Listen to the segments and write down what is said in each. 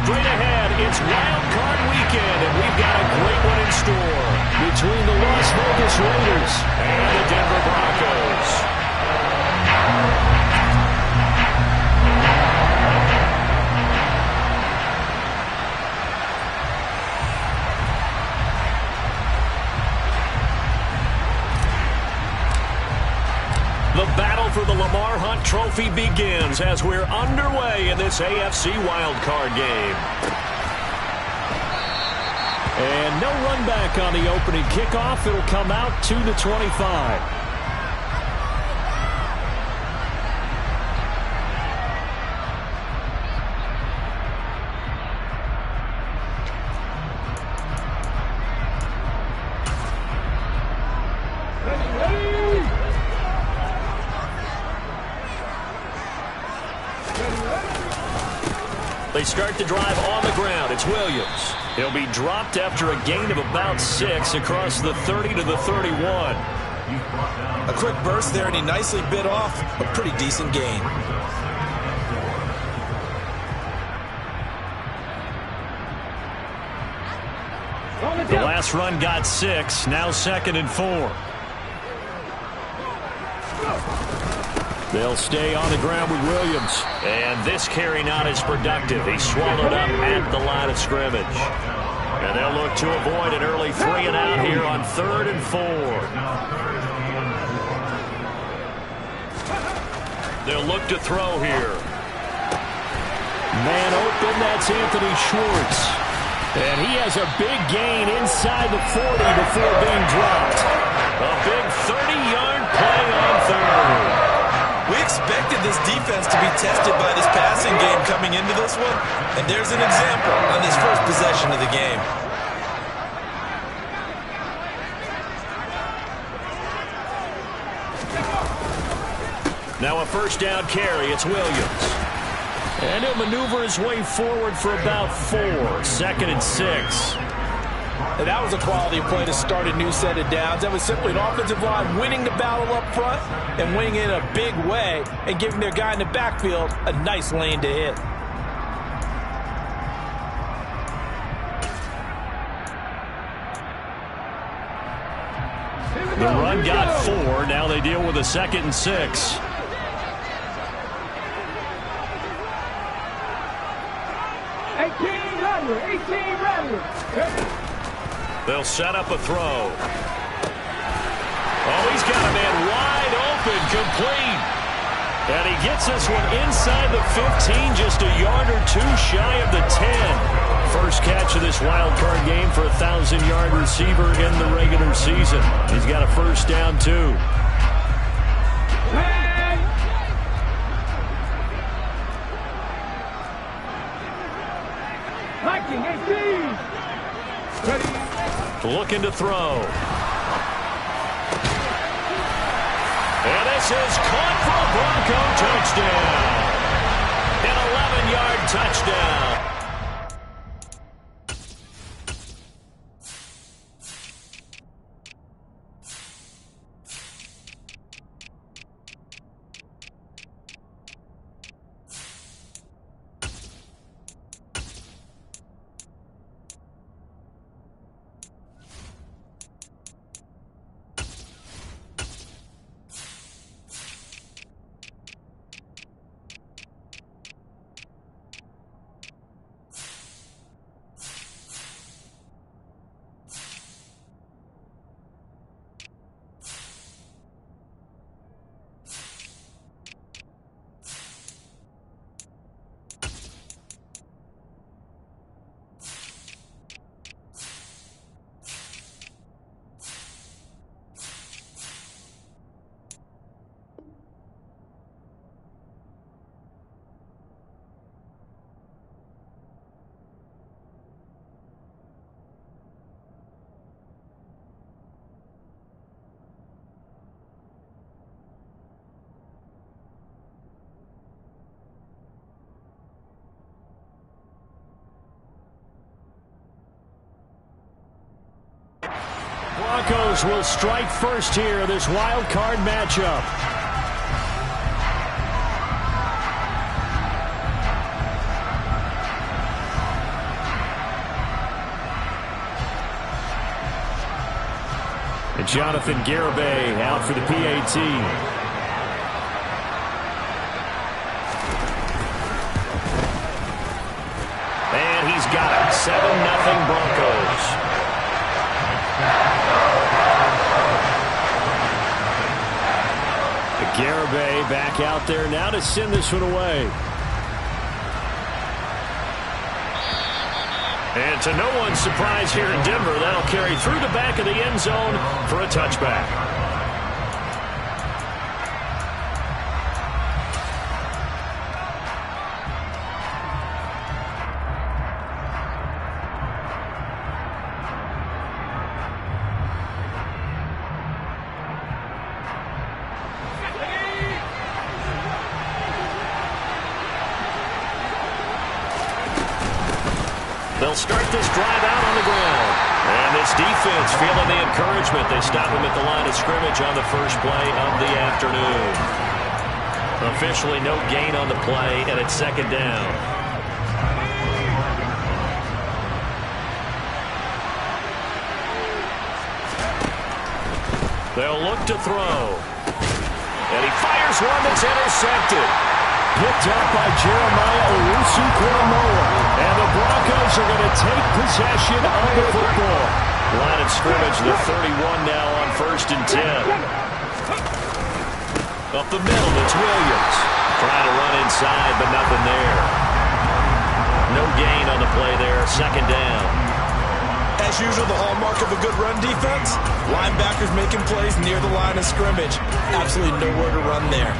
Straight ahead, it's Wild Card Weekend, and we've got a great one in store between the Las Vegas Raiders and the Denver Broncos. The battle for the Lamar Hunt Trophy begins as we're underway in this AFC wildcard game. And no run back on the opening kickoff. It'll come out to the 25. They start the drive on the ground. It's Williams. He'll be dropped after a gain of about 6 across the 30 to the 31. A quick burst there, and he nicely bit off a pretty decent gain. The last run got 6. Now 2nd and 4. They'll stay on the ground with Williams. And this carry not as productive. He swallowed up at the line of scrimmage. And they'll look to avoid an early 3 and out here on 3rd and 4. They'll look to throw here. Man open, that's Anthony Schwartz. And he has a big gain inside the 40 before being dropped. A big 30-yard play on 3rd. We expected this defense to be tested by this passing game coming into this one, and there's an example on this first possession of the game. Now a first down carry. It's Williams. And he'll maneuver his way forward for about 4. 2nd and 6. And that was a quality play to start a new set of downs. That was simply an offensive line winning the battle up front and winning it in a big way and giving their guy in the backfield a nice lane to hit. The run got 4. Now they deal with a 2nd and 6. They'll set up a throw. Oh, he's got a man wide open, complete. And he gets this one inside the 15, just a yard or 2 shy of the 10. First catch of this wild card game for a 1,000-yard receiver in the regular season. He's got a first down, too. Looking to throw. And this is caught for a Bronco touchdown. An 11-yard touchdown. Broncos will strike first here in this wild card matchup. And Jonathan Garibay out for the PAT. And he's got it. 7-0 Broncos. Garibay back out there now to send this one away. And to no one's surprise here in Denver, that'll carry through the back of the end zone for a touchback. They'll start this drive out on the ground. And this defense feeling the encouragement. They stop him at the line of scrimmage on the first play of the afternoon. Officially no gain on the play, and it's second down. They'll look to throw. And he fires one that's intercepted. Picked up by Jeremiah Owusu-Koramoah. And the Broncos are going to take possession of the football. Line of scrimmage, the 31 now on 1st and 10. Up the middle, it's Williams. Trying to run inside, but nothing there. No gain on the play there, second down. As usual, the hallmark of a good run defense, linebackers making plays near the line of scrimmage. Absolutely nowhere to run there.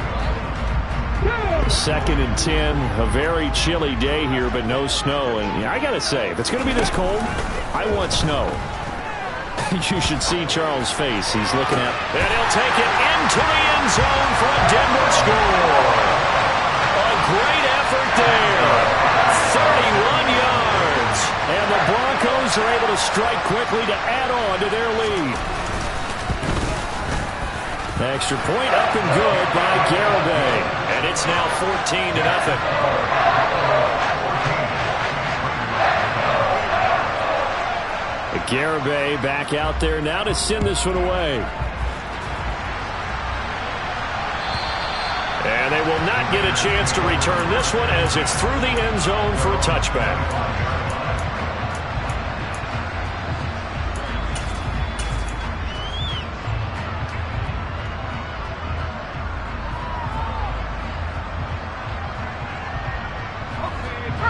2nd and 10, a very chilly day here, but no snow. And I got to say, if it's going to be this cold, I want snow. You should see Charles' face. He's looking at. And he'll take it into the end zone for a Denver score. A great effort there. 31 yards. And the Broncos are able to strike quickly to add on to their lead. Extra point up and good by Garibay. And it's now 14-0. Garibay back out there now to send this one away. And they will not get a chance to return this one as it's through the end zone for a touchback.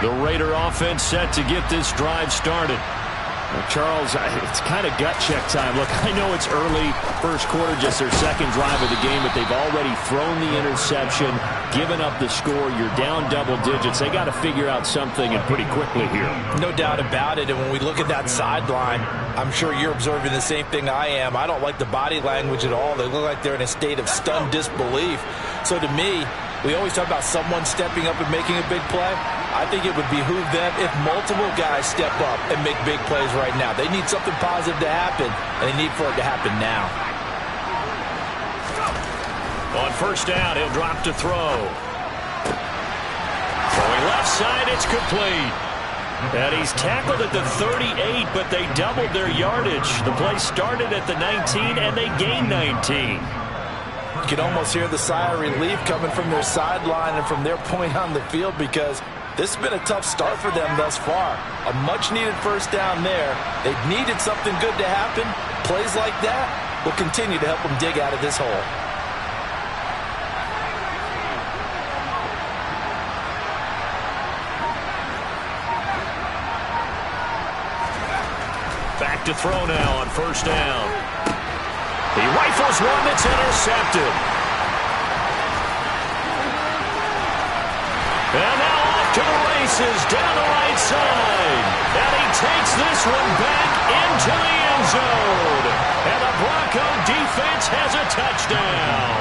The Raider offense set to get this drive started. Well, Charles, it's kind of gut check time. Look, I know it's early, first quarter, just their second drive of the game, but they've already thrown the interception, given up the score. You're down double digits. They got to figure out something, and pretty quickly here. No doubt about it. And when we look at that sideline, I'm sure you're observing the same thing I am. I don't like the body language at all. They look like they're in a state of stunned disbelief. So to me, we always talk about someone stepping up and making a big play. I think it would behoove them if multiple guys step up and make big plays right now. They need something positive to happen, and they need for it to happen now. On first down, he'll drop to throw. Throwing left side, it's complete. And he's tackled at the 38, but they doubled their yardage. The play started at the 19, and they gained 19. You can almost hear the sigh of relief coming from their sideline and from their point on the field, because this has been a tough start for them thus far. A much-needed first down there. They've needed something good to happen. Plays like that will continue to help them dig out of this hole. Back to throw now on first down. He rifles one that's intercepted. And now off to the races down the right side. And he takes this one back into the end zone. And the Bronco defense has a touchdown.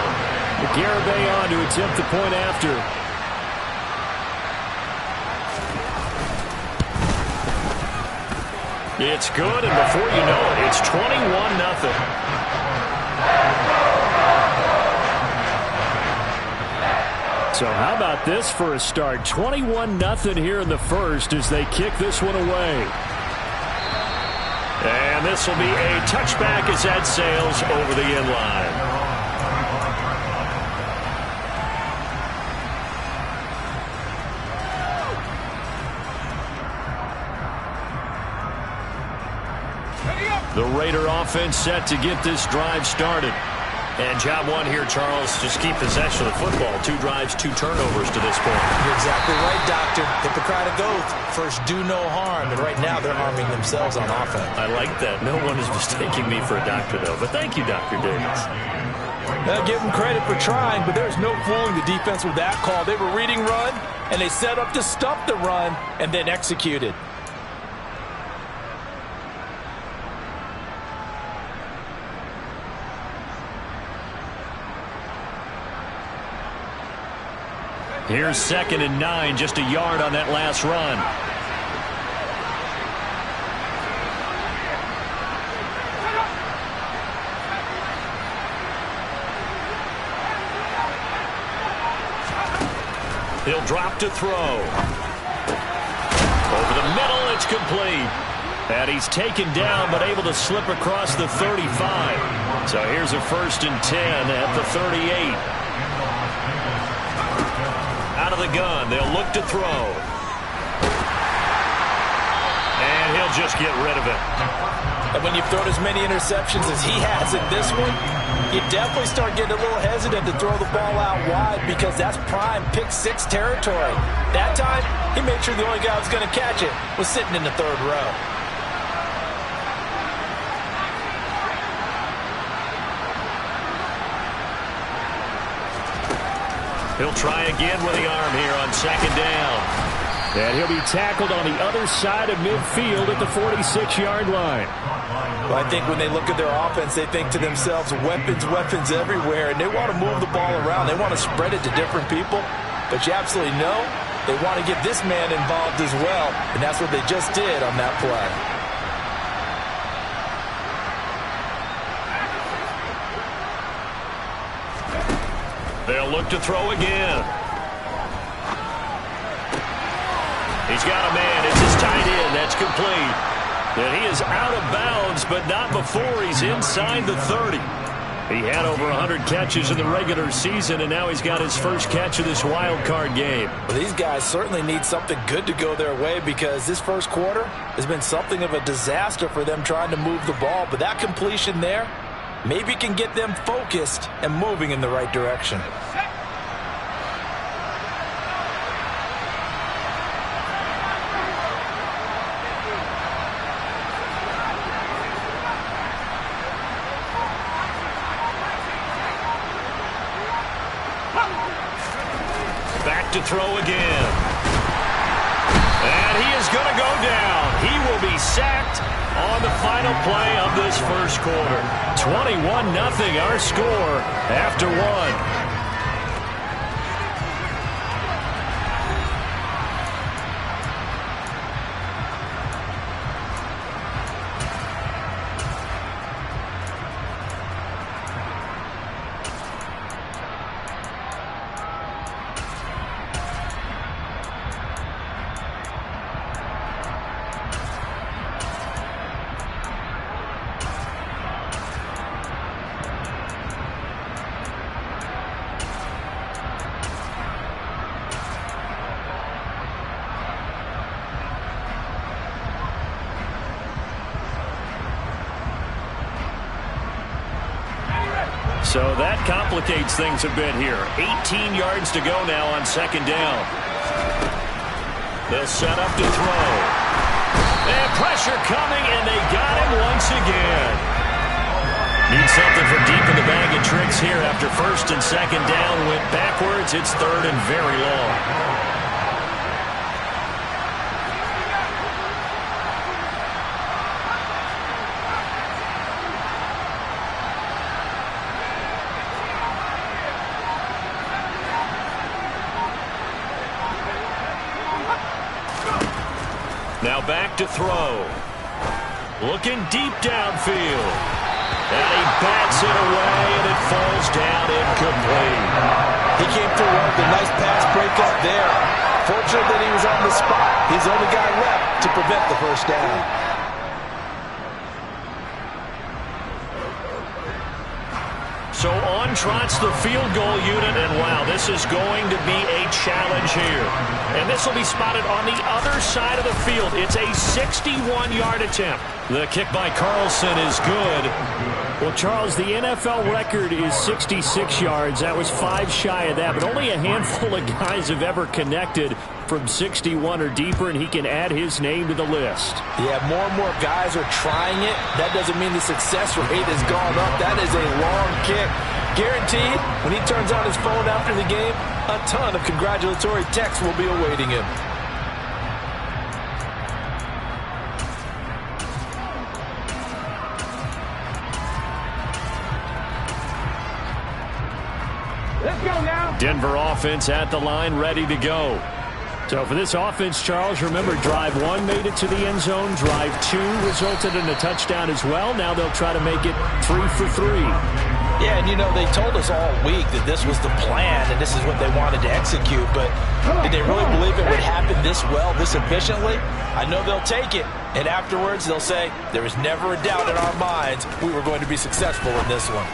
Garibay on to attempt the point after. It's good, and before you know it, it's 21-0. So how about this for a start? 21-0 here in the first as they kick this one away. And this will be a touchback as that sails over the end line. The Raider offense set to get this drive started. And job one here, Charles, just keep possession of the football. 2 drives, 2 turnovers to this point. You're exactly right, Doctor. Hippocratic oath. First, do no harm. And right now, they're harming themselves on offense. I like that. No one is mistaking me for a doctor, though. But thank you, Dr. Davis. I'll give them credit for trying, but there's no fooling the defense with that call. They were reading run, and they set up to stop the run, and then executed. Here's 2nd and 9, just a yard on that last run. He'll drop to throw. Over the middle, it's complete. And he's taken down, but able to slip across the 35. So here's a 1st and 10 at the 38. Out of the gun, they'll look to throw. And he'll just get rid of it. And when you've thrown as many interceptions as he has in this one, you definitely start getting a little hesitant to throw the ball out wide because that's prime pick 6 territory. That time, he made sure the only guy who was going to catch it was sitting in the 3rd row. He'll try again with the arm here on 2nd down. And he'll be tackled on the other side of midfield at the 46-yard line. Well, I think when they look at their offense, they think to themselves, weapons, weapons everywhere, and they want to move the ball around. They want to spread it to different people. But you absolutely know they want to get this man involved as well, and that's what they just did on that play. They'll look to throw again. He's got a man. It's his tight end. That's complete. And he is out of bounds, but not before he's inside the 30. He had over 100 catches in the regular season, and now he's got his first catch of this wild card game. Well, these guys certainly need something good to go their way because this first quarter has been something of a disaster for them trying to move the ball. But that completion there maybe can get them focused and moving in the right direction. Back to throw again. And he is going to go down. He will be sacked on the final play of this first quarter. 21-0 our score after 1. So that complicates things a bit here. 18 yards to go now on 2nd down. They'll set up to throw. And pressure coming, and they got him once again. Need something for deep in the bag of tricks here after 1st and 2nd down. Went backwards. It's 3rd and very long. Now back to throw. Looking deep downfield. And he bats it away, and it falls down incomplete. He came through well with a nice pass breakup there. Fortunate that he was on the spot. He's the only guy left to prevent the first down. So on trots the field goal unit, and wow, this is going to be a challenge here. And this will be spotted on the other side of the field. It's a 61-yard attempt. The kick by Carlson is good. Well, Charles, the NFL record is 66 yards. That was 5 shy of that, but only a handful of guys have ever connected from 61 or deeper, and he can add his name to the list. Yeah, more and more guys are trying it. That doesn't mean the success rate has gone up. That is a long kick. Guaranteed, when he turns on his phone after the game, a ton of congratulatory texts will be awaiting him. Let's go now. Denver offense at the line, ready to go. So for this offense, Charles, remember, drive 1 made it to the end zone. Drive 2 resulted in a touchdown as well. Now they'll try to make it 3 for 3. Yeah, and you know, they told us all week that this was the plan and this is what they wanted to execute, but did they really believe it would happen this well, this efficiently? I know they'll take it, and afterwards they'll say, there was never a doubt in our minds we were going to be successful in this one.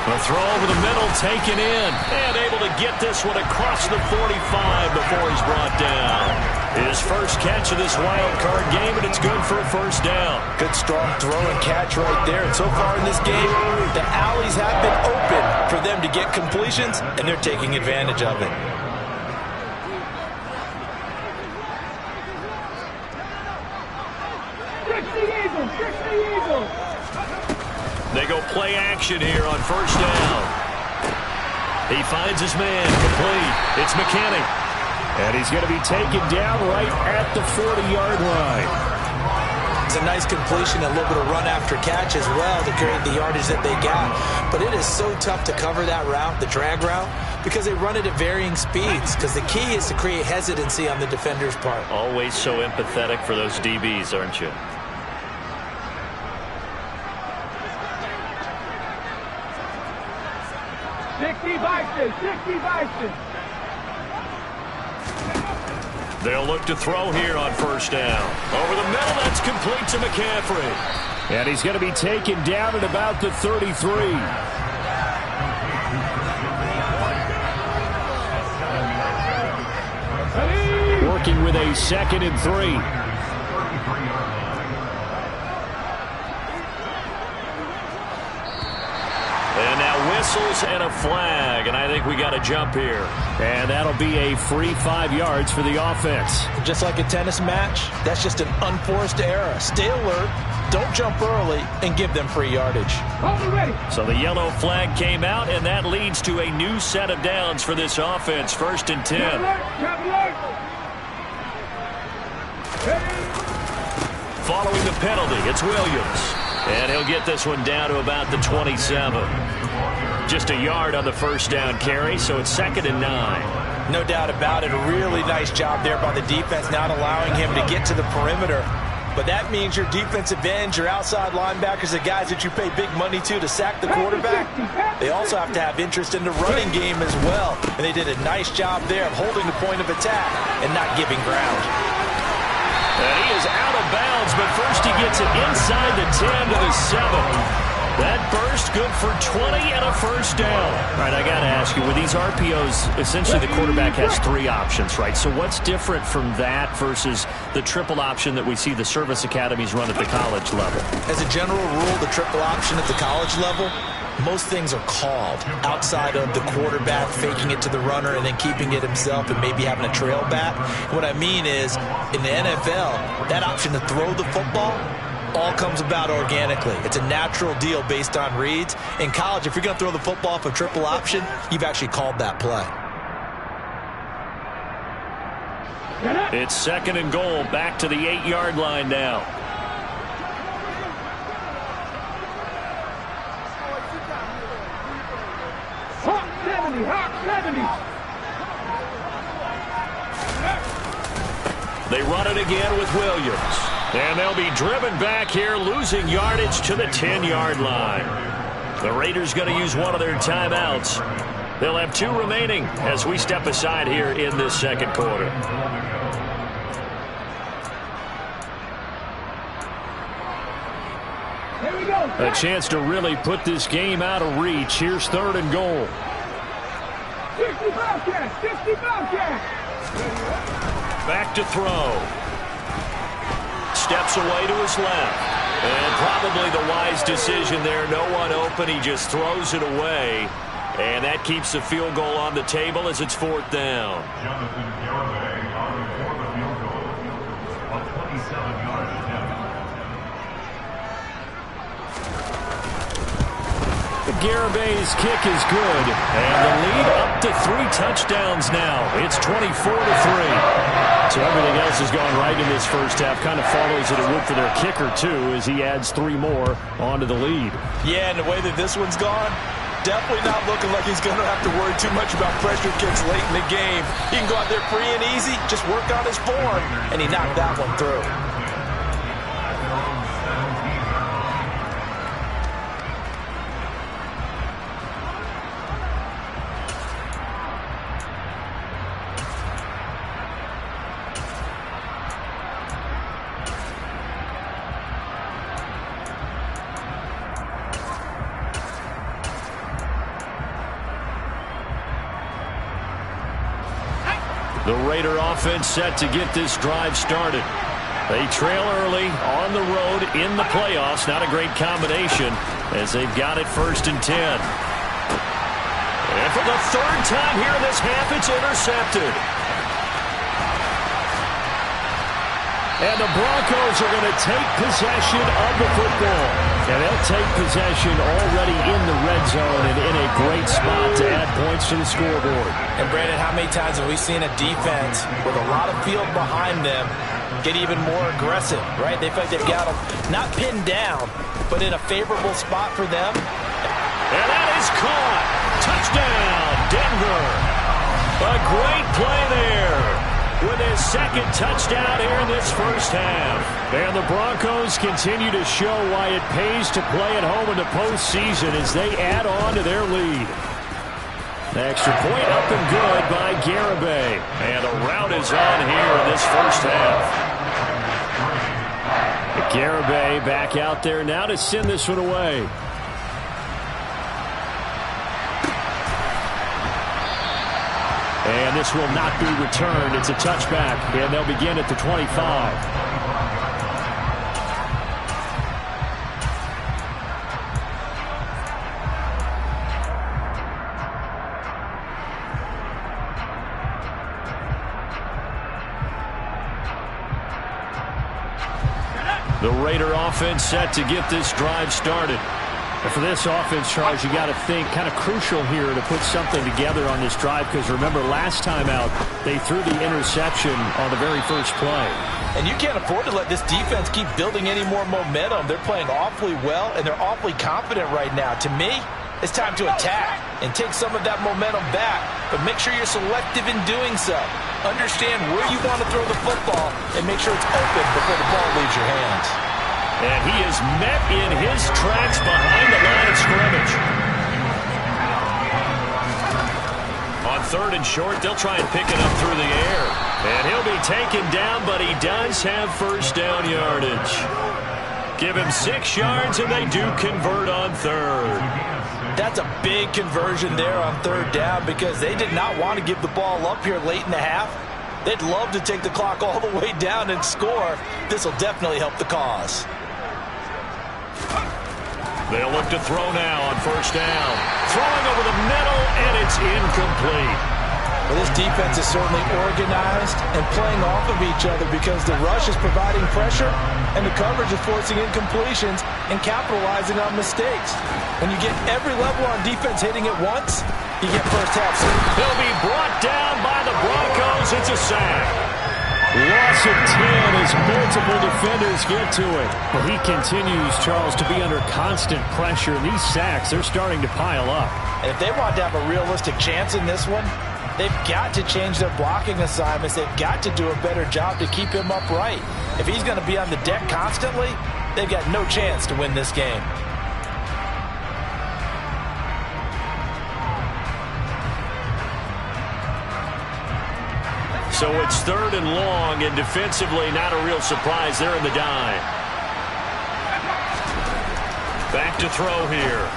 A throw over the middle, taken in, and able to get this one across the 45 before he's brought down. His first catch of this wild card game, and it's good for a first down. Good strong throw and catch right there. And so far in this game, the alleys have been open for them to get completions, and they're taking advantage of it. They go play action here on first down. He finds his man, complete. It's McKinney. And he's going to be taken down right at the 40-yard line. It's a nice completion, a little bit of run after catch as well to create the yardage that they got. But it is so tough to cover that route, the drag route, because they run it at varying speeds. Because the key is to create hesitancy on the defender's part. Always so empathetic for those DBs, aren't you? They'll look to throw here on first down. Over the middle, that's complete to McCaffrey. And he's going to be taken down at about the 33. Working with a 2nd and 3. And now whistles and a flag, and I think we got a jump here. And that'll be a free 5 yards for the offense. Just like a tennis match, that's just an unforced error. Stay alert, don't jump early, and give them free yardage. So the yellow flag came out, and that leads to a new set of downs for this offense. 1st and 10. Following the penalty, it's Williams. And he'll get this one down to about the 27. Just a yard on the first down carry, so it's 2nd and 9. No doubt about it. A really nice job there by the defense, not allowing him to get to the perimeter. But that means your defensive ends, your outside linebackers, the guys that you pay big money to sack the quarterback, they also have to have interest in the running game as well. And they did a nice job there of holding the point of attack and not giving ground. And he is out of bounds, but first he gets it inside the 10 to the 7. That burst good for 20 and a first down. All right, I got to ask you, with these RPOs, essentially the quarterback has 3 options, right? So what's different from that versus the triple option that we see the service academies run at the college level? As a general rule, the triple option at the college level, most things are called outside of the quarterback faking it to the runner and then keeping it himself and maybe having a trail back. What I mean is, in the NFL, that option to throw the football all comes about organically. It's a natural deal based on reads. In college, if you're going to throw the football for triple option, you've actually called that play. It's 2nd and goal, back to the 8-yard line now. They run it again with Williams. And they'll be driven back here, losing yardage to the 10-yard line. The Raiders going to use one of their timeouts. They'll have 2 remaining as we step aside here in this 2nd quarter. A chance to really put this game out of reach. Here's 3rd and goal. 60 Bobcats! 60 Bobcats! Back to throw. Steps away to his left. And probably the wise decision there. No one open. He just throws it away. And that keeps the field goal on the table as it's 4th down. Garabay's kick is good, and the lead up to 3 touchdowns now. It's 24-3. So everything else has gone right in this first half. Kind of follows it would for their kicker, too, as he adds 3 more onto the lead. Yeah, and the way that this one's gone, definitely not looking like he's going to have to worry too much about pressure kicks late in the game. He can go out there free and easy, just work on his form, and he knocked that one through. The Raider offense set to get this drive started. They trail early on the road in the playoffs. Not a great combination as they've got it 1st and 10. And for the 3rd time here in this half, it's intercepted. And the Broncos are going to take possession of the football. And they'll take possession already in the red zone and in a great spot to add points to the scoreboard. And Brandon, how many times have we seen a defense with a lot of field behind them get even more aggressive, right? They feel like they've got them not pinned down, but in a favorable spot for them. And that is caught. Touchdown, Denver. A great play there with his 2nd touchdown here in this first half. And the Broncos continue to show why it pays to play at home in the postseason as they add on to their lead. The extra point up and good by Garibay. And a rout is on here in this first half. Garibay back out there now to send this one away. And this will not be returned. It's a touchback, and they'll begin at the 25. The Raider offense set to get this drive started. And for this offense, Charles, you got to think kind of crucial here to put something together on this drive, because remember last time out they threw the interception on the very first play. And you can't afford to let this defense keep building any more momentum. They're playing awfully well, and they're awfully confident right now. To me, it's time to attack and take some of that momentum back, but make sure you're selective in doing so. Understand where you want to throw the football and make sure it's open before the ball leaves your hands. And he is met in his tracks behind the line of scrimmage. On 3rd and short, they'll try and pick it up through the air. And he'll be taken down, but he does have 1st down yardage. Give him 6 yards, and they do convert on 3rd. That's a big conversion there on 3rd down, because they did not want to give the ball up here late in the half. They'd love to take the clock all the way down and score. This will definitely help the cause. They'll look to throw now on 1st down. Throwing over the middle, and it's incomplete. Well, this defense is certainly organized and playing off of each other, because the rush is providing pressure and the coverage is forcing incompletions and capitalizing on mistakes. When you get every level on defense hitting at once, you get first half. He'll be brought down by the Broncos. It's a sack. Loss of 10 as multiple defenders get to it. Well, he continues, Charles, to be under constant pressure. And these sacks, they're starting to pile up. And if they want to have a realistic chance in this one, they've got to change their blocking assignments. They've got to do a better job to keep him upright. If he's going to be on the deck constantly, they've got no chance to win this game. So it's 3rd and long, and defensively not a real surprise. They're in the dime. Back to throw here.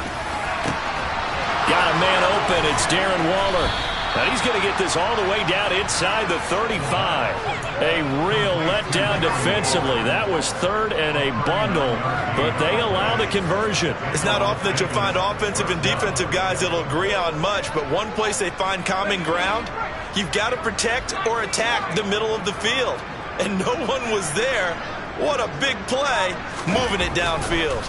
Got a man open. It's Darren Waller. And he's going to get this all the way down inside the 35. A real letdown defensively. That was third and a bundle, but they allow the conversion. It's not often that you'll find offensive and defensive guys that'll agree on much, but one place they find common ground, you've got to protect or attack the middle of the field. And no one was there. What a big play, moving it downfield.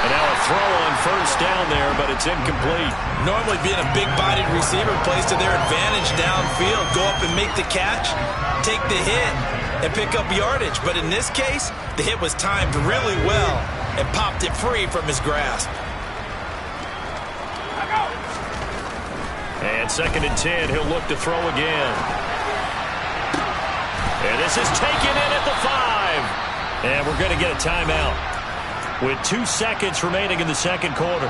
And now a throw on first down there, but it's incomplete. Normally being a big-bodied receiver plays to their advantage downfield. Go up and make the catch, take the hit, and pick up yardage. But in this case, the hit was timed really well and popped it free from his grasp. And 2nd and 10, he'll look to throw again. And this is taken in at the 5. And we're going to get a timeout with 2 seconds remaining in the second quarter.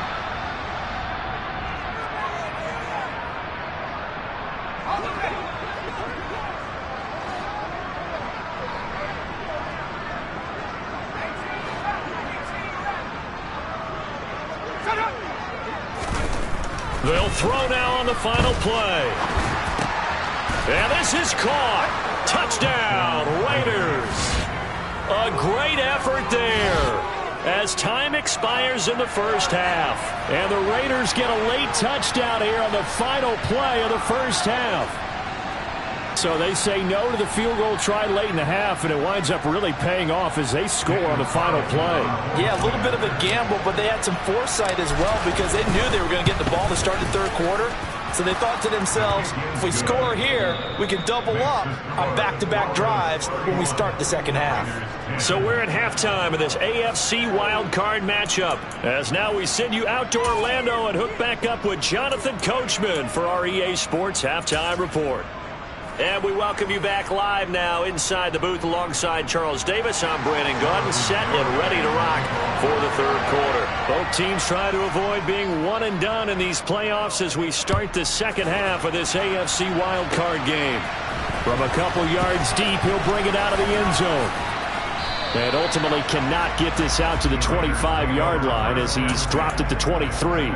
They'll throw now on the final play. And this is caught. Touchdown, Raiders. A great effort there as time expires in the first half. And the Raiders get a late touchdown here on the final play of the first half. So they say no to the field goal try late in the half, and it winds up really paying off as they score on the final play. Yeah, a little bit of a gamble, but they had some foresight as well because they knew they were going to get the ball to start the third quarter. So they thought to themselves, if we score here, we can double up on back-to-back drives when we start the second half. So we're at halftime of this AFC wildcard matchup. As now we send you out to Orlando and hook back up with Jonathan Coachman for our EA Sports Halftime Report. And we welcome you back live now inside the booth alongside Charles Davis. I'm Brandon Gordon, set and ready to rock for the third quarter. Both teams try to avoid being one and done in these playoffs as we start the second half of this AFC wildcard game. From a couple yards deep, he'll bring it out of the end zone. And ultimately cannot get this out to the 25-yard line as he's dropped at the 23.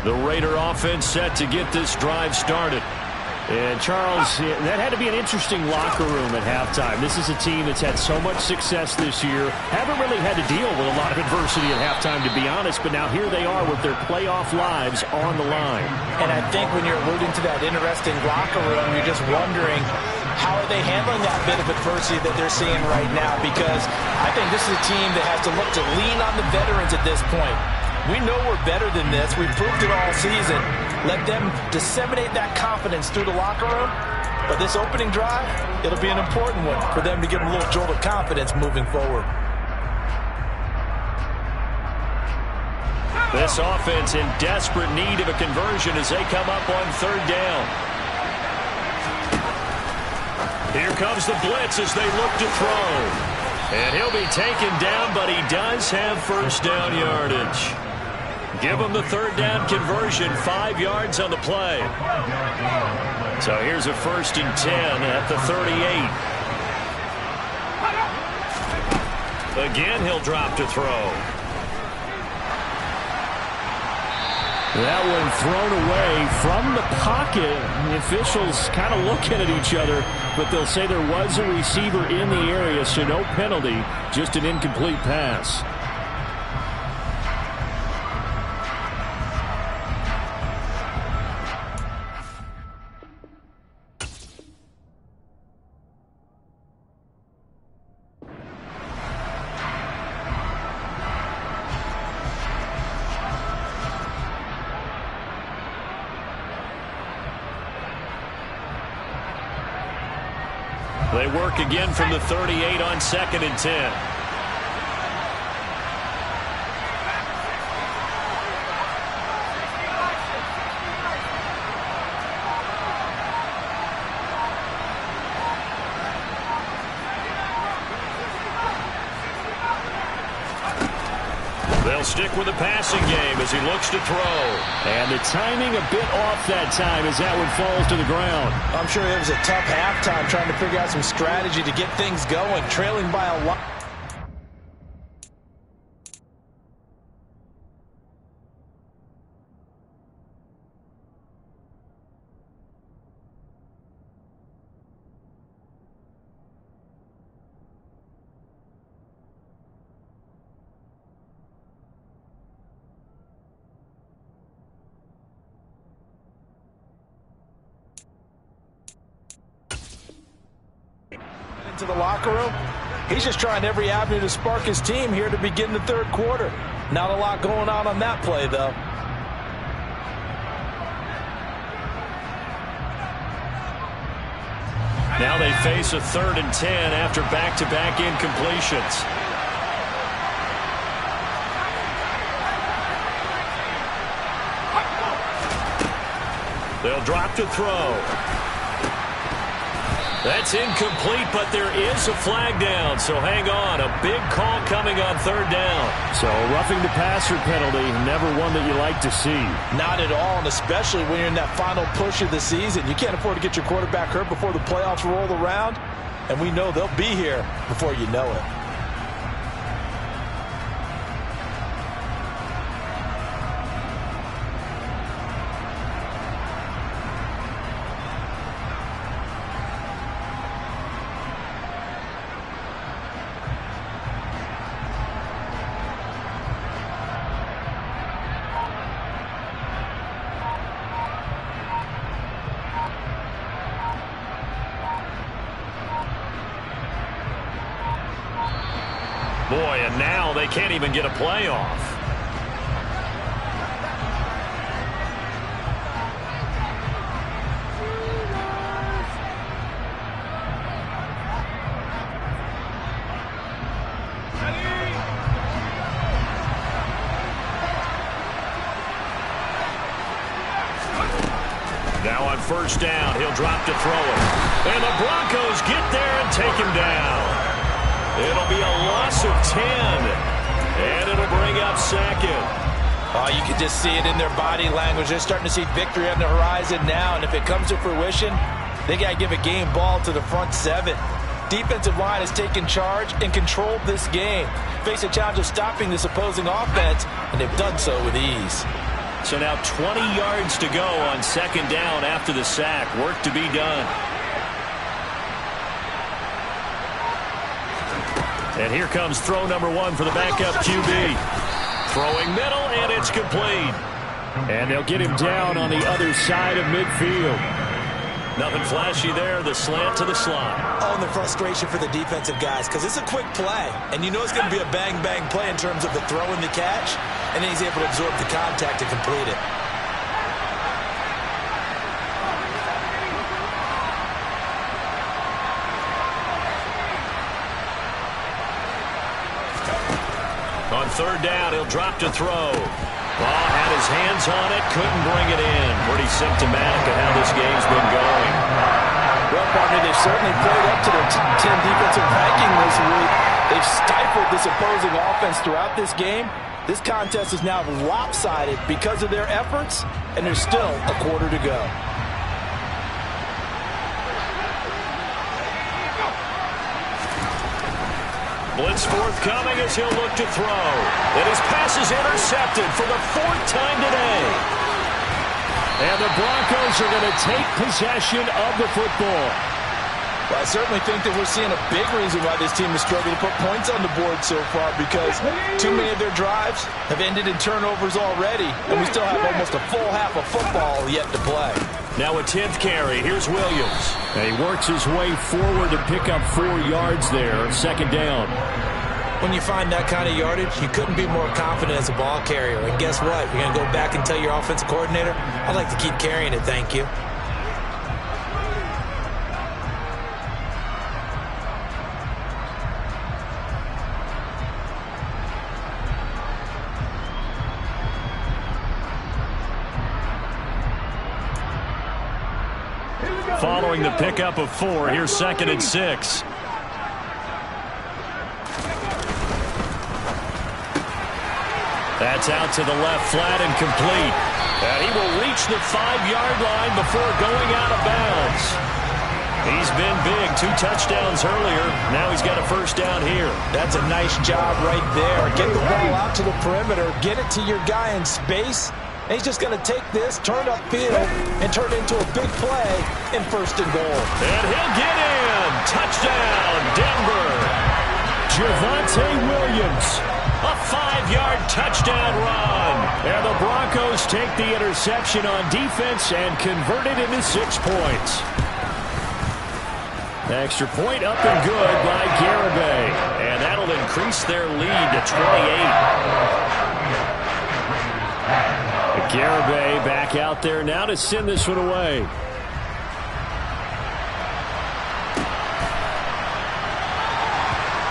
The Raider offense set to get this drive started. And Charles, that had to be an interesting locker room at halftime. This is a team that's had so much success this year. Haven't really had to deal with a lot of adversity at halftime, to be honest. But now here they are with their playoff lives on the line. And I think when you're alluding to that interesting locker room, you're just wondering, how are they handling that bit of adversity that they're seeing right now? Because I think this is a team that has to look to lean on the veterans at this point. We know we're better than this. We've proved it all season. Let them disseminate that confidence through the locker room. But this opening drive, it'll be an important one for them to give them a little jolt of confidence moving forward. This offense in desperate need of a conversion as they come up on third down. Here comes the blitz as they look to throw. And he'll be taken down, but he does have first down yardage. Give him the third down conversion, 5 yards on the play. So here's a 1st and 10 at the 38. Again, he'll drop to throw. That one thrown away from the pocket. The officials kind of looking at each other, but they'll say there was a receiver in the area, so no penalty, just an incomplete pass. They work again from the 38 on 2nd and 10. stick with the passing game as he looks to throw. And the timing a bit off that time as that one falls to the ground. I'm sure it was a tough halftime trying to figure out some strategy to get things going, trailing by a lot. To the locker room. He's just trying every avenue to spark his team here to begin the third quarter. Not a lot going on that play, though. Now they face a 3rd and 10 after back-to-back incompletions. They'll drop to throw. That's incomplete, but there is a flag down, so hang on. A big call coming on 3rd down. So roughing the passer penalty, never one that you like to see. Not at all, and especially when you're in that final push of the season. You can't afford to get your quarterback hurt before the playoffs roll around, and we know they'll be here before you know it. Boy, and now they can't even get a playoff. Now on 1st down, he'll drop to throw it. And the Broncos get there and take him down. It'll be a loss of 10, and it'll bring up 2nd. Oh, you can just see it in their body language. They're starting to see victory on the horizon now, and if it comes to fruition, they got to give a game ball to the front 7. Defensive line has taken charge and controlled this game. Face a challenge of stopping this opposing offense, and they've done so with ease. So now 20 yards to go on 2nd down after the sack. Work to be done. And here comes throw number 1 for the backup QB. Throwing middle, and it's complete. And they'll get him down on the other side of midfield. Nothing flashy there, the slant to the slot. Oh, and the frustration for the defensive guys, because it's a quick play. And you know it's going to be a bang-bang play in terms of the throw and the catch. And then he's able to absorb the contact to complete it. On 3rd down, he'll drop to throw. Ball had his hands on it, couldn't bring it in. Pretty symptomatic of how this game's been going. Well, partner, they've certainly played up to their top 10 defensive ranking this week. They've stifled this opposing offense throughout this game. This contest is now lopsided because of their efforts, and there's still a quarter to go. Blitz forthcoming as he'll look to throw. And his pass is intercepted for the 4th time today. And the Broncos are going to take possession of the football. Well, I certainly think that we're seeing a big reason why this team is struggling to put points on the board so far, because too many of their drives have ended in turnovers already, and we still have almost a full half of football yet to play. Now a 10th carry. Here's Williams. And he works his way forward to pick up 4 yards there. 2nd down. When you find that kind of yardage, you couldn't be more confident as a ball carrier. And guess what? You're going to go back and tell your offensive coordinator, I'd like to keep carrying it, thank you. Following the pickup of 4, here's 2nd and 6. That's out to the left, flat and complete. And he will reach the 5-yard line before going out of bounds. He's been big. 2 touchdowns earlier. Now he's got a first down here. That's a nice job right there. Get the ball out to the perimeter. Get it to your guy in space. And he's just going to take this, turn upfield, and turn it into a big play in 1st and goal. And he'll get in. Touchdown, Denver. Javonte Williams. A 5-yard touchdown run. And the Broncos take the interception on defense and convert it into 6 points. Extra point up and good by Garibay. And that'll increase their lead to 28. Garibay back out there now to send this one away.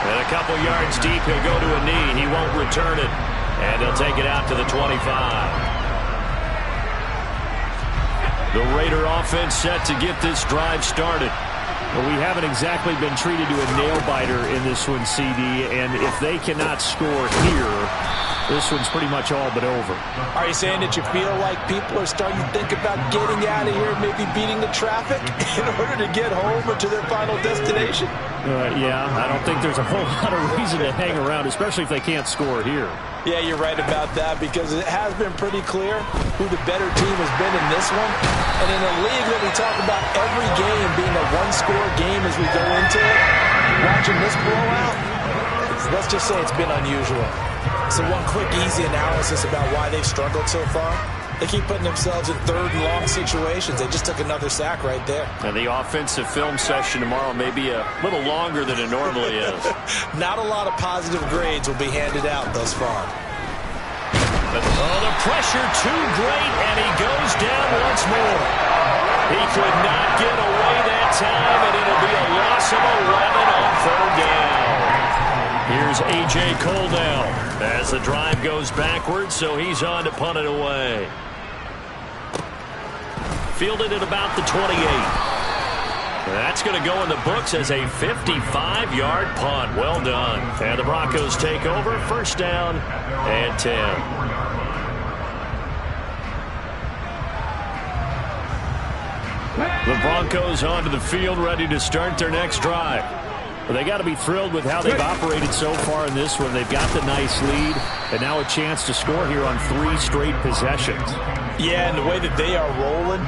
And a couple yards deep, he'll go to a knee. He won't return it. And he'll take it out to the 25. The Raider offense set to get this drive started. Well, we haven't exactly been treated to a nail-biter in this one, CD. And if they cannot score here, this one's pretty much all but over. Are you saying that you feel like people are starting to think about getting out of here, maybe beating the traffic in order to get home or to their final destination? Yeah, I don't think there's a whole lot of reason to hang around, especially if they can't score here. Yeah, you're right about that, because it has been pretty clear who the better team has been in this one. And in a league that we talk about every game being a one-score game as we go into it, watching this blowout, let's just say it's been unusual. So one quick, easy analysis about why they've struggled so far. They keep putting themselves in 3rd and long situations. They just took another sack right there. And the offensive film session tomorrow may be a little longer than it normally is. Not a lot of positive grades will be handed out thus far. Oh, the pressure too great, and he goes down once more. He could not get away that time, and it'll be a loss of 11 on 3rd down. Here's A.J. Cole now as the drive goes backwards, so he's on to punt it away. Fielded at about the 28. That's going to go in the books as a 55-yard punt. Well done. And the Broncos take over. 1st down and 10. The Broncos onto the field, ready to start their next drive. Well, they got to be thrilled with how they've operated so far in this one. They've got the nice lead, and now a chance to score here on 3 straight possessions. Yeah, and the way that they are rolling,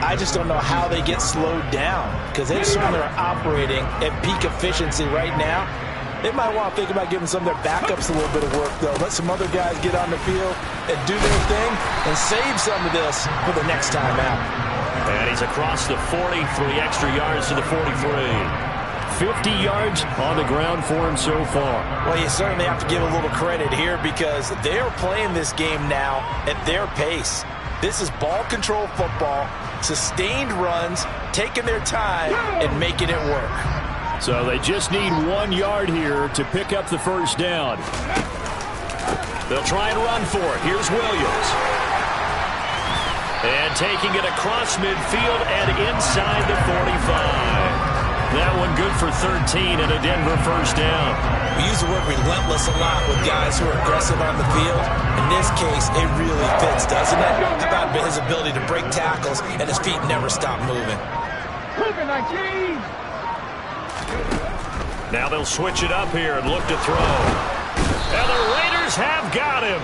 I just don't know how they get slowed down, because they certainly are operating at peak efficiency right now. They might want to think about giving some of their backups a little bit of work, though. Let some other guys get on the field and do their thing and save some of this for the next time out. And he's across the 40, 3 extra yards to the 43. 50 yards on the ground for him so far. Well, you certainly have to give a little credit here, because they're playing this game now at their pace. This is ball control football, sustained runs, taking their time and making it work. So they just need 1 yard here to pick up the 1st down. They'll try and run for it. Here's Williams. And taking it across midfield and inside the 45. That one good for 13 and a Denver 1st down. We use the word relentless a lot with guys who are aggressive on the field. In this case, it really fits, doesn't it? How about his ability to break tackles and his feet never stop moving? Now they'll switch it up here and look to throw. And the Raiders have got him.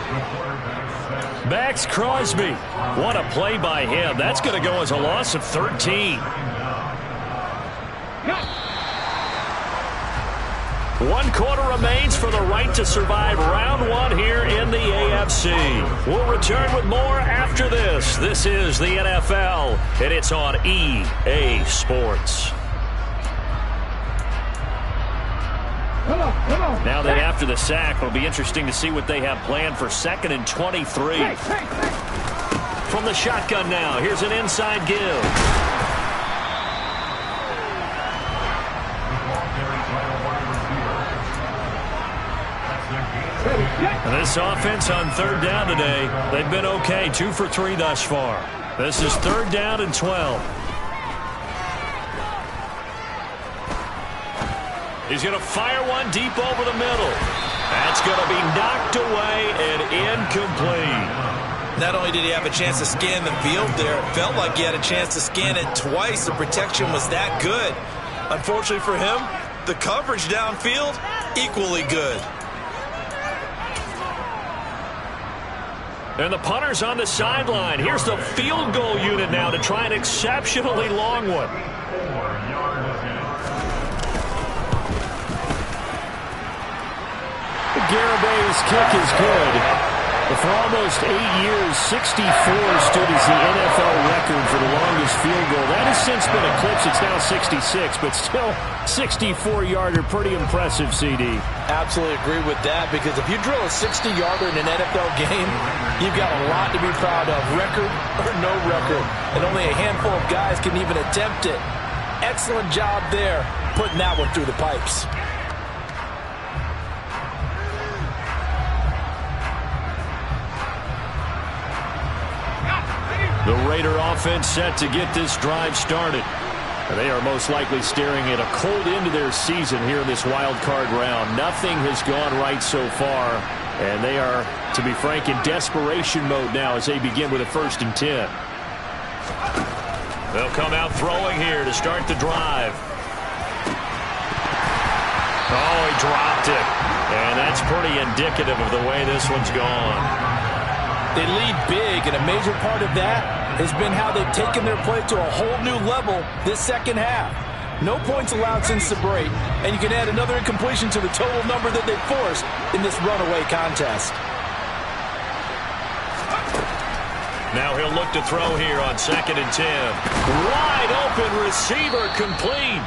Max Crosby. What a play by him. That's going to go as a loss of 13. 1 quarter remains for the right to survive round 1 here in the AFC. We'll return with more after this. This is the NFL, and it's on EA Sports. Now that after the sack, it'll be interesting to see what they have planned for 2nd and 23. From the shotgun now, here's an inside give. This offense on 3rd down today, they've been okay. 2 for 3 thus far. This is 3rd down and 12. He's going to fire one deep over the middle. That's going to be knocked away and incomplete. Not only did he have a chance to scan the field there, it felt like he had a chance to scan it twice. The protection was that good. Unfortunately for him, the coverage downfield, equally good. And the punter's on the sideline. Here's the field goal unit now to try an exceptionally long one. Garabay's kick is good. But for almost 8 years, 64 stood as the NFL record for the longest field goal. That has since been eclipsed. It's now 66, but still 64-yarder. Pretty impressive, CD. Absolutely agree with that, because if you drill a 60-yarder in an NFL game, you've got a lot to be proud of, record or no record. And only a handful of guys can even attempt it. Excellent job there, putting that one through the pipes. The Raider offense set to get this drive started. And they are most likely staring at a cold end to their season here in this wild card round. Nothing has gone right so far, and they are, to be frank, in desperation mode now as they begin with a 1st and 10. They'll come out throwing here to start the drive. Oh, he dropped it. And that's pretty indicative of the way this one's gone. They lead big, and a major part of that has been how they've taken their play to a whole new level this second half. No points allowed since the break, and you can add another incompletion to the total number that they forced in this runaway contest. Now he'll look to throw here on 2nd and 10. Wide open receiver complete.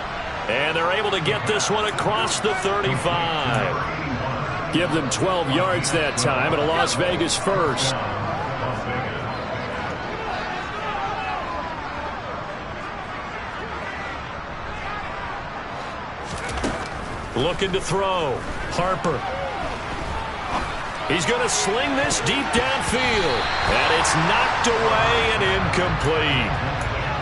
And they're able to get this one across the 35. Give them 12 yards that time and a Las Vegas 1st. Looking to throw. Harper. He's going to sling this deep downfield. And it's knocked away and incomplete.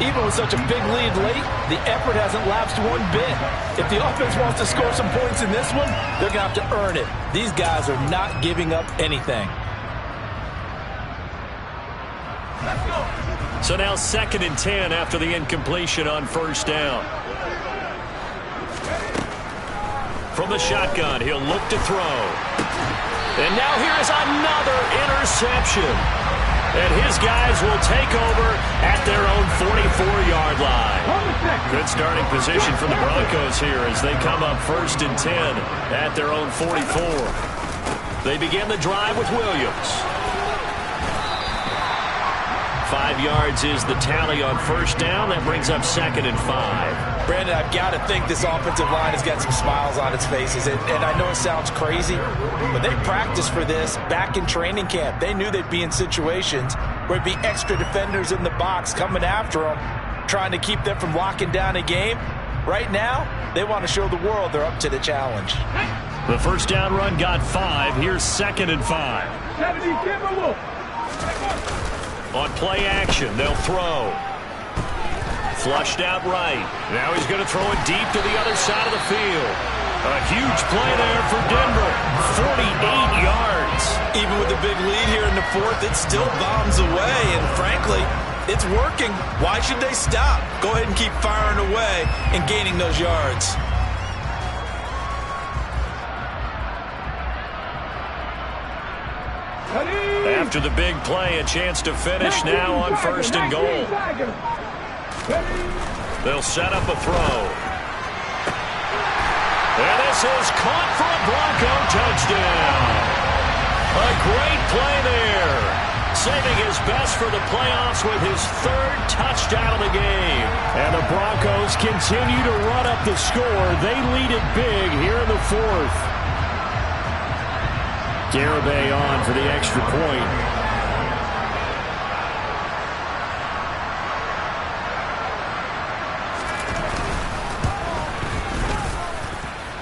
Even with such a big lead late, the effort hasn't lapsed one bit. If the offense wants to score some points in this one, they're going to have to earn it. These guys are not giving up anything. So now 2nd and 10 after the incompletion on 1st down. From the shotgun, he'll look to throw. And now here is another interception. And his guys will take over at their own 44-yard line. Good starting position for the Broncos here as they come up 1st and 10 at their own 44. They begin the drive with Williams. 5 yards is the tally on 1st down. That brings up 2nd and 5. Brandon, I've got to think this offensive line has got some smiles on its faces. And I know it sounds crazy, but they practiced for this back in training camp. They knew they'd be in situations where it'd be extra defenders in the box coming after them, trying to keep them from locking down a game. Right now, they want to show the world they're up to the challenge. The 1st down run got 5. Here's 2nd and 5. On play action, they'll throw. Flushed out right. Now he's going to throw it deep to the other side of the field. A huge play there for Denver. 48 yards. Even with the big lead here in the 4th, it still bombs away. And frankly, it's working. Why should they stop? Go ahead and keep firing away and gaining those yards. After the big play, a chance to finish now on 1st and goal. They'll set up a throw. And this is caught for a Bronco touchdown. A great play there. Saving his best for the playoffs with his 3rd touchdown of the game. And the Broncos continue to run up the score. They lead it big here in the 4th. Garibay on for the extra point.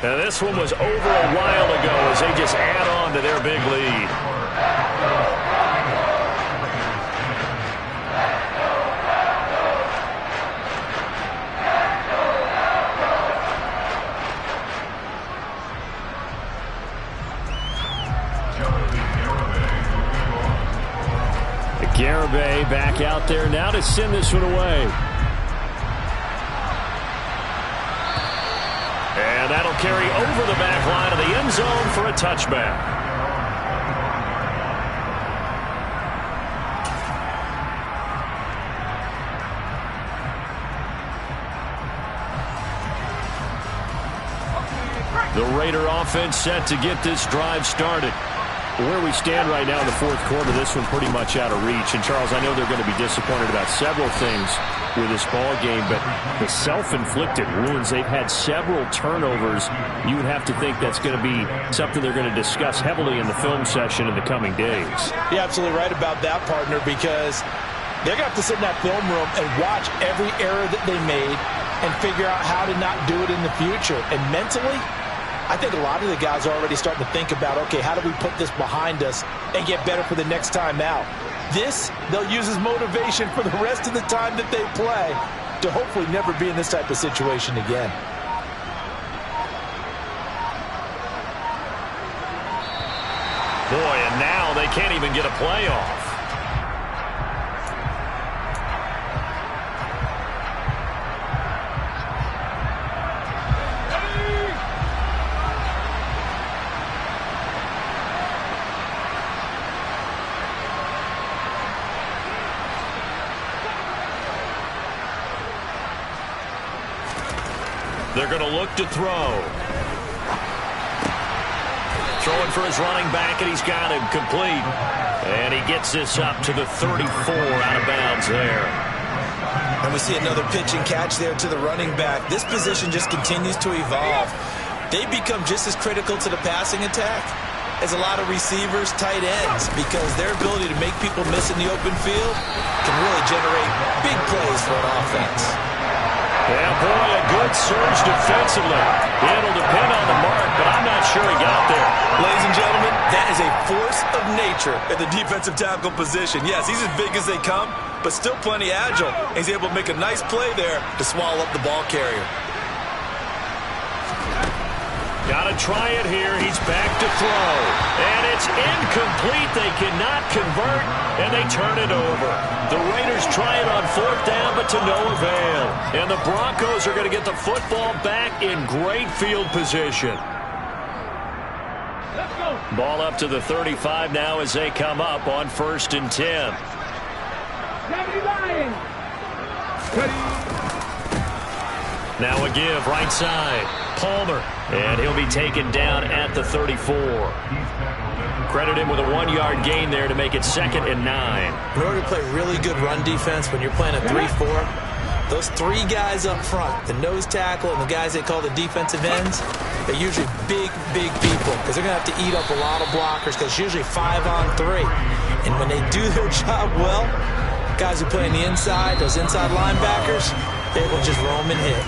Now this one was over a while ago as they just add on to their big lead. back out there now to send this one away. And that'll carry over the back line of the end zone for a touchback. The Raider offense set to get this drive started. Where we stand right now in the fourth quarter, this one pretty much out of reach. And, Charles, I know they're going to be disappointed about several things with this ball game, but the self-inflicted wounds, they've had several turnovers. You would have to think that's going to be something they're going to discuss heavily in the film session in the coming days. You're absolutely right about that, partner, because they're going to have to sit in that film room and watch every error that they made and figure out how to not do it in the future. And mentally, I think a lot of the guys are already starting to think about, okay, how do we put this behind us and get better for the next time out? This, they'll use as motivation for the rest of the time that they play to hopefully never be in this type of situation again. Boy, and now they can't even get a play off. They're going to look to throw. Throwing for his running back, and he's got him complete. And he gets this up to the 34 out of bounds there. And we see another pitch and catch there to the running back. This position just continues to evolve. They become just as critical to the passing attack as a lot of receivers, tight ends, because their ability to make people miss in the open field can really generate big plays for an offense. Yeah, boy, a good surge defensively. It'll depend on the mark, but I'm not sure he got there. Ladies and gentlemen, that is a force of nature at the defensive tackle position. Yes, he's as big as they come, but still plenty agile. He's able to make a nice play there to swallow up the ball carrier. Got to try it here. He's back to throw. And it's incomplete. They cannot convert, and they turn it over. The Raiders try it on fourth down, but to no avail. And the Broncos are going to get the football back in great field position. Ball up to the 35 now as they come up on 1st and 10. Now a give, right side. Palmer, and he'll be taken down at the 34. Credit him with a 1-yard gain there to make it 2nd and 9. In order to play really good run defense when you're playing a 3-4, those three guys up front, the nose tackle and the guys they call the defensive ends, they're usually big people because they're going to have to eat up a lot of blockers because it's usually 5-on-3. And when they do their job well, guys who play on the inside, those inside linebackers, they will just roam and hit.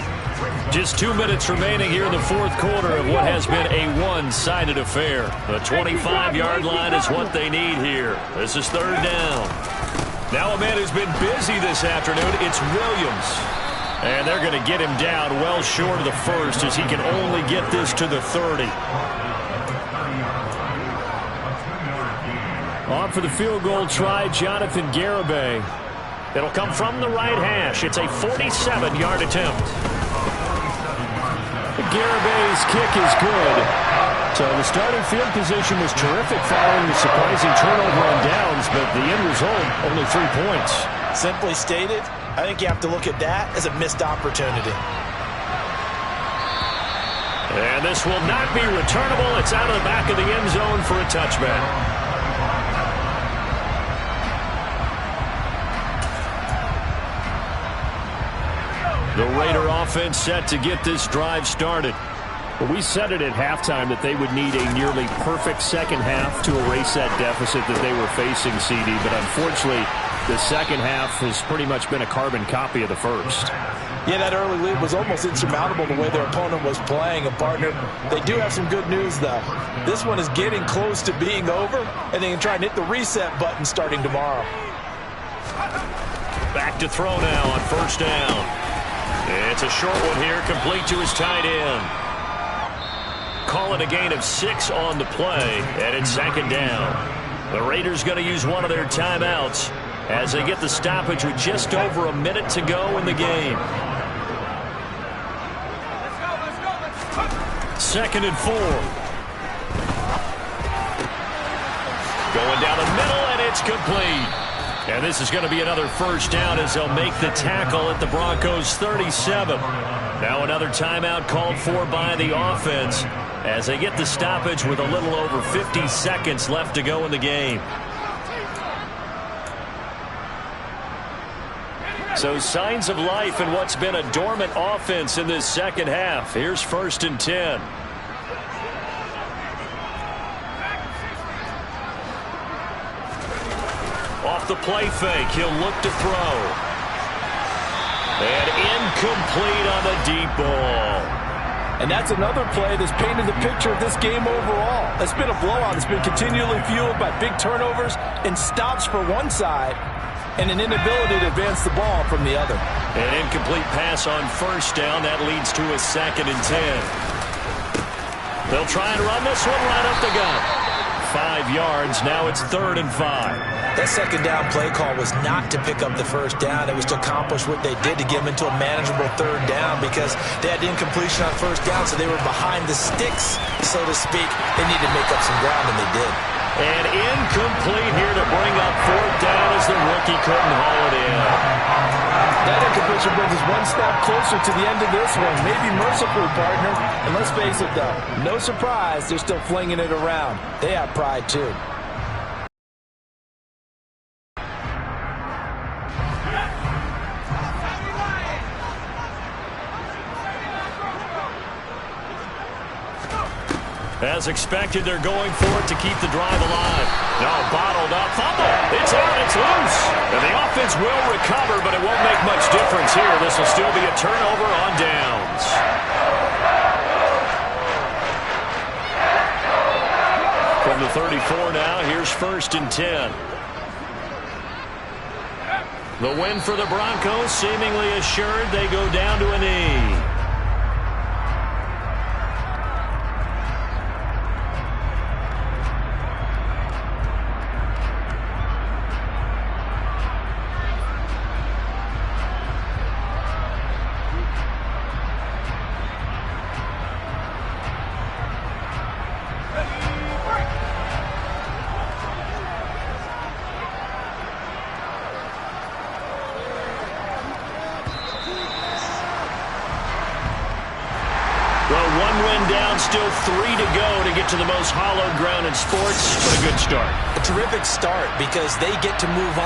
Just 2 minutes remaining here in the fourth quarter of what has been a one-sided affair. The 25-yard line is what they need here. This is 3rd down. Now a man who's been busy this afternoon, it's Williams. And they're going to get him down well short of the first as he can only get this to the 30. On for the field goal try, Jonathan Garibay. It'll come from the right hash. It's a 47-yard attempt. Garibay's kick is good. So the starting field position was terrific following the surprising turnover on downs, but the end result, only 3 points. Simply stated, I think you have to look at that as a missed opportunity. And this will not be returnable. It's out of the back of the end zone for a touchback. The Raider offense set to get this drive started. Well, we said it at halftime that they would need a nearly perfect second half to erase that deficit that they were facing, CD. But unfortunately, the second half has pretty much been a carbon copy of the first. Yeah, that early lead was almost insurmountable the way their opponent was playing. And, partner, they do have some good news, though. This one is getting close to being over, and they can try and hit the reset button starting tomorrow. Back to throw now on 1st down. It's a short one here, complete to his tight end. Call it a gain of 6 on the play, and it's 2nd down. The Raiders going to use one of their timeouts. as they get the stoppage with just over a minute to go in the game. 2nd and 4. Going down the middle, and it's complete. And this is going to be another first down as they'll make the tackle at the Broncos 37. Now another timeout called for by the offense as they get the stoppage with a little over 50 seconds left to go in the game. So signs of life in what's been a dormant offense in this second half. Here's 1st and 10. Off the play fake, he'll look to throw. And incomplete on the deep ball. And that's another play that's painted the picture of this game overall. It's been a blowout. It's been continually fueled by big turnovers and stops for one side and an inability to advance the ball from the other. An incomplete pass on 1st down. That leads to a 2nd and 10. They'll try and run this one right up the gut. 5 yards. Now it's 3rd and 5. That 2nd down play call was not to pick up the 1st down. It was to accomplish what they did to get them into a manageable 3rd down because they had incompletion on 1st down, so they were behind the sticks, so to speak. They needed to make up some ground, and they did. And incomplete here to bring up 4th down as the rookie couldn't haul it in. That incompletion brings us one step closer to the end of this one. Maybe mercifully, partner. And let's face it, though, no surprise, they're still flinging it around. They have pride, too. As expected, they're going for it to keep the drive alive. No, bottled up. Fumble. It's out. It's loose. And the offense will recover, but it won't make much difference here. This will still be a turnover on downs. From the 34 now, here's 1st and 10. The win for the Broncos seemingly assured. They go down to a knee. Still 3 to go to get to the most hallowed ground in sports, but a good start. A terrific start because they get to move on.